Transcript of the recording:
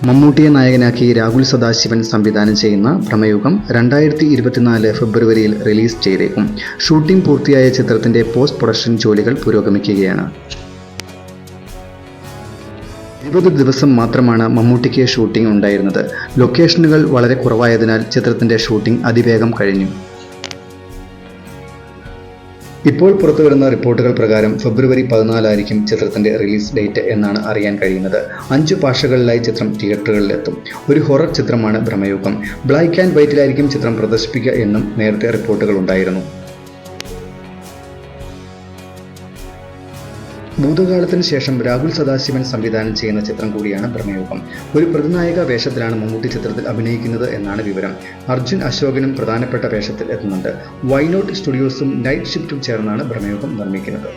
മമ്മൂട്ടിയെ നായകനാക്കി രാഹുൽ സദാശിവൻ സംവിധാനം ചെയ്യുന്ന ഭ്രമയുഗം 2024 ഫെബ്രുവരിയിൽ റിലീസ് ചെയ്തേക്കും. ഷൂട്ടിംഗ് പൂർത്തിയായ ചിത്രത്തിന്റെ പോസ്റ്റ് പ്രൊഡക്ഷൻ ജോലികൾ പുരോഗമിക്കുകയാണ്. 20 ദിവസം മാത്രമാണ് മമ്മൂട്ടിക്ക് ഷൂട്ടിംഗ് ഉണ്ടായിരുന്നത്. ലൊക്കേഷനുകൾ വളരെ കുറവായതിനാൽ ചിത്രത്തിന്റെ ഷൂട്ടിംഗ് അതിവേഗം കഴിഞ്ഞു. ഇപ്പോൾ പുറത്തുവരുന്ന റിപ്പോർട്ടുകൾ പ്രകാരം ഫെബ്രുവരി 14 ആയിരിക്കും ചിത്രത്തിന്റെ റിലീസ് ഡേറ്റ് എന്നാണ് അറിയാൻ കഴിയുന്നത്. 5 ഭാഷകളിലായി ചിത്രം തിയേറ്ററുകളിലെത്തും. ഒരു ഹൊറർ ചിത്രമാണ് ഭ്രമയുഗം. ബ്ലാക്ക് ആൻഡ് വൈറ്റിലായിരിക്കും ചിത്രം പ്രദർശിപ്പിക്കുക എന്നും നേരത്തെ റിപ്പോർട്ടുകൾ ഉണ്ടായിരുന്നു. ഭൂതകാലത്തിന് ശേഷം രാഹുൽ സദാശിവൻ സംവിധാനം ചെയ്യുന്ന ചിത്രം കൂടിയാണ് ഭ്രമയുഗം. ഒരു പ്രതിനായക വേഷത്തിലാണ് മമ്മൂട്ടി ചിത്രത്തിൽ അഭിനയിക്കുന്നത് എന്നാണ് വിവരം. അർജുൻ അശോകനും പ്രധാനപ്പെട്ട വേഷത്തിൽ എത്തുന്നുണ്ട്. വൈനോട്ട് സ്റ്റുഡിയോസും നൈറ്റ് ഷിഫ്റ്റും ചേർന്നാണ് ഭ്രമയുഗം നിർമ്മിക്കുന്നത്.